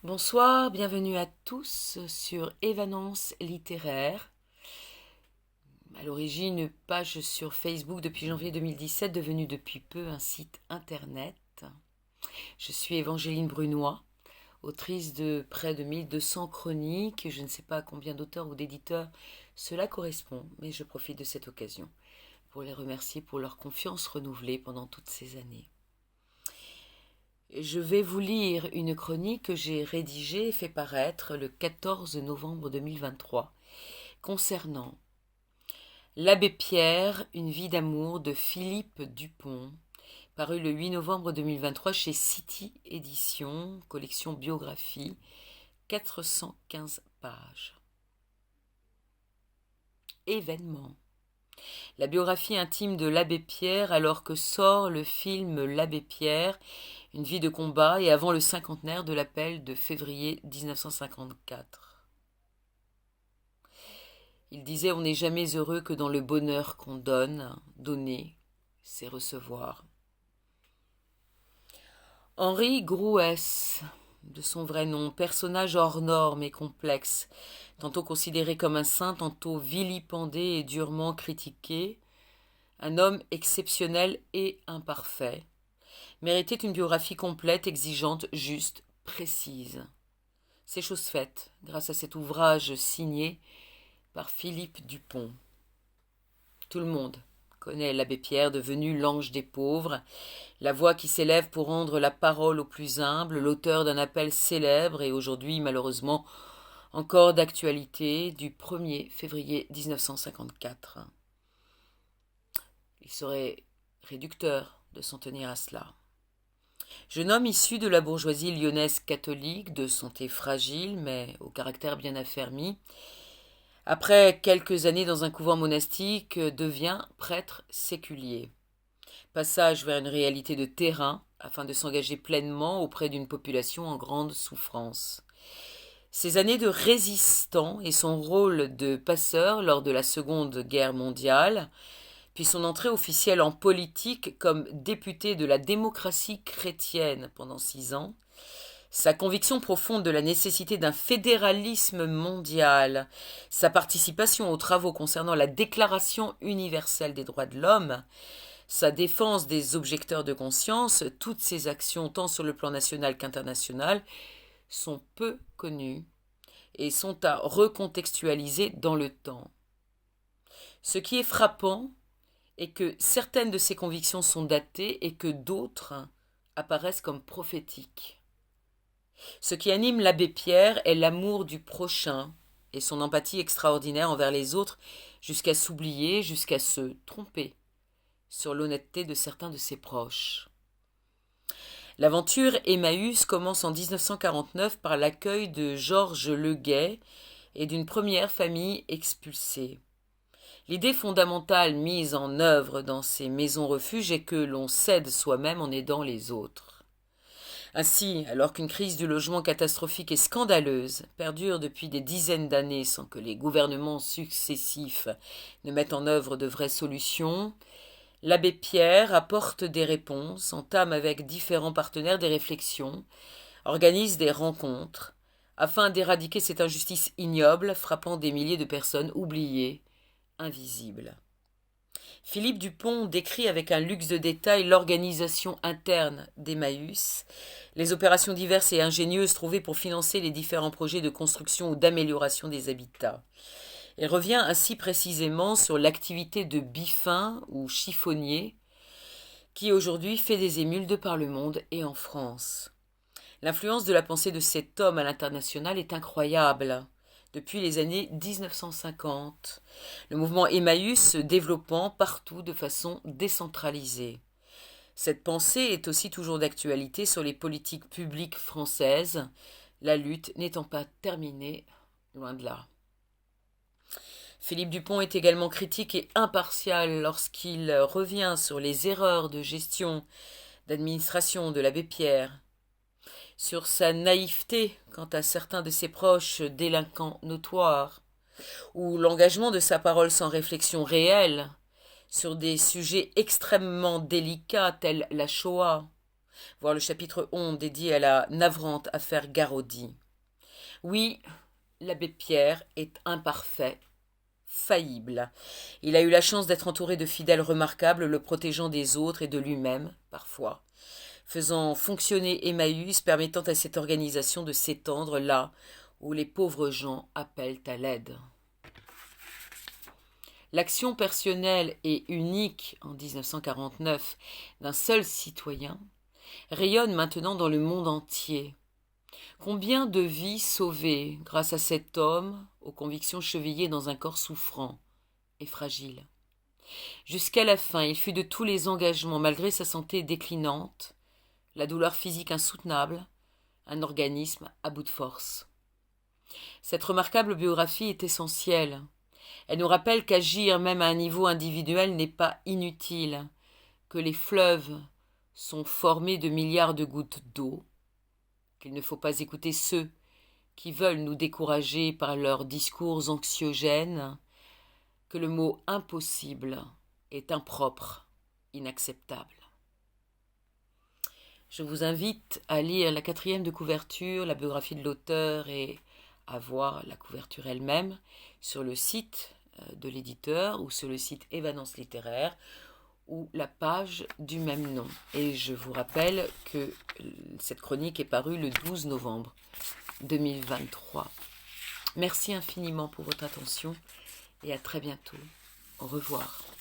Bonsoir, bienvenue à tous sur Évanance littéraire. À l'origine, une page sur Facebook depuis janvier 2017, devenue depuis peu un site internet. Je suis Évangéline Brunois, autrice de près de 1200 chroniques. Je ne sais pas à combien d'auteurs ou d'éditeurs cela correspond, mais je profite de cette occasion pour les remercier pour leur confiance renouvelée pendant toutes ces années. Je vais vous lire une chronique que j'ai rédigée et fait paraître le 14 novembre 2023 concernant L'Abbé Pierre, une vie d'amour de Philippe Dupont, paru le 8 novembre 2023 chez City Éditions, collection biographie, 415 pages. Événement. La biographie intime de l'Abbé Pierre alors que sort le film L'Abbé Pierre, une vie de combat et avant le cinquantenaire de l'appel de février 1954. Il disait: on n'est jamais heureux que dans le bonheur qu'on donne. Donner, c'est recevoir. Henri Grouès, de son vrai nom, personnage hors norme et complexe, tantôt considéré comme un saint, tantôt vilipendé et durement critiqué, un homme exceptionnel et imparfait, méritait une biographie complète, exigeante, juste, précise. C'est chose faite grâce à cet ouvrage signé par Philippe Dupont. Tout le monde connaît l'abbé Pierre, devenu l'ange des pauvres, la voix qui s'élève pour rendre la parole aux plus humbles, l'auteur d'un appel célèbre et aujourd'hui malheureusement encore d'actualité du 1er février 1954. Il serait réducteur de s'en tenir à cela. Jeune homme issu de la bourgeoisie lyonnaise catholique, de santé fragile mais au caractère bien affermi, après quelques années dans un couvent monastique, devient prêtre séculier. Passage vers une réalité de terrain afin de s'engager pleinement auprès d'une population en grande souffrance. Ses années de résistant et son rôle de passeur lors de la Seconde Guerre mondiale, puis son entrée officielle en politique comme député de la démocratie chrétienne pendant 6 ans, sa conviction profonde de la nécessité d'un fédéralisme mondial, sa participation aux travaux concernant la Déclaration universelle des droits de l'homme, sa défense des objecteurs de conscience, toutes ses actions tant sur le plan national qu'international sont peu connues et sont à recontextualiser dans le temps. Ce qui est frappant est que certaines de ses convictions sont datées et que d'autres apparaissent comme prophétiques. Ce qui anime l'abbé Pierre est l'amour du prochain et son empathie extraordinaire envers les autres jusqu'à s'oublier, jusqu'à se tromper sur l'honnêteté de certains de ses proches. L'aventure Emmaüs commence en 1949 par l'accueil de Georges Leguet et d'une première famille expulsée. L'idée fondamentale mise en œuvre dans ces maisons-refuges est que l'on s'aide soi-même en aidant les autres. Ainsi, alors qu'une crise du logement catastrophique et scandaleuse perdure depuis des dizaines d'années sans que les gouvernements successifs ne mettent en œuvre de vraies solutions, l'abbé Pierre apporte des réponses, entame avec différents partenaires des réflexions, organise des rencontres, afin d'éradiquer cette injustice ignoble frappant des milliers de personnes oubliées, invisibles. Philippe Dupont décrit avec un luxe de détail l'organisation interne d'Emmaüs, les opérations diverses et ingénieuses trouvées pour financer les différents projets de construction ou d'amélioration des habitats. Il revient ainsi précisément sur l'activité de biffin ou chiffonnier qui aujourd'hui fait des émules de par le monde et en France. L'influence de la pensée de cet homme à l'international est incroyable. Depuis les années 1950, le mouvement Emmaüs se développant partout de façon décentralisée. Cette pensée est aussi toujours d'actualité sur les politiques publiques françaises, la lutte n'étant pas terminée, loin de là. Philippe Dupont est également critique et impartial lorsqu'il revient sur les erreurs de gestion, d'administration de l'abbé Pierre, sur sa naïveté quant à certains de ses proches délinquants notoires, ou l'engagement de sa parole sans réflexion réelle sur des sujets extrêmement délicats tels la Shoah, voir le chapitre 11 dédié à la navrante affaire Garaudy. Oui, l'abbé Pierre est imparfait, faillible. Il a eu la chance d'être entouré de fidèles remarquables, le protégeant des autres et de lui-même, parfois, faisant fonctionner Emmaüs, permettant à cette organisation de s'étendre là où les pauvres gens appellent à l'aide. L'action personnelle et unique en 1949 d'un seul citoyen rayonne maintenant dans le monde entier. Combien de vies sauvées grâce à cet homme aux convictions chevillées dans un corps souffrant et fragile. Jusqu'à la fin, il fut de tous les engagements, malgré sa santé déclinante, la douleur physique insoutenable, un organisme à bout de force. Cette remarquable biographie est essentielle. Elle nous rappelle qu'agir même à un niveau individuel n'est pas inutile, que les fleuves sont formés de milliards de gouttes d'eau, qu'il ne faut pas écouter ceux qui veulent nous décourager par leurs discours anxiogènes, que le mot impossible est impropre, inacceptable. Je vous invite à lire la 4e de couverture, la biographie de l'auteur et à voir la couverture elle-même sur le site de l'éditeur ou sur le site Évanance littéraire ou la page du même nom. Et je vous rappelle que cette chronique est parue le 12 novembre 2023. Merci infiniment pour votre attention et à très bientôt. Au revoir.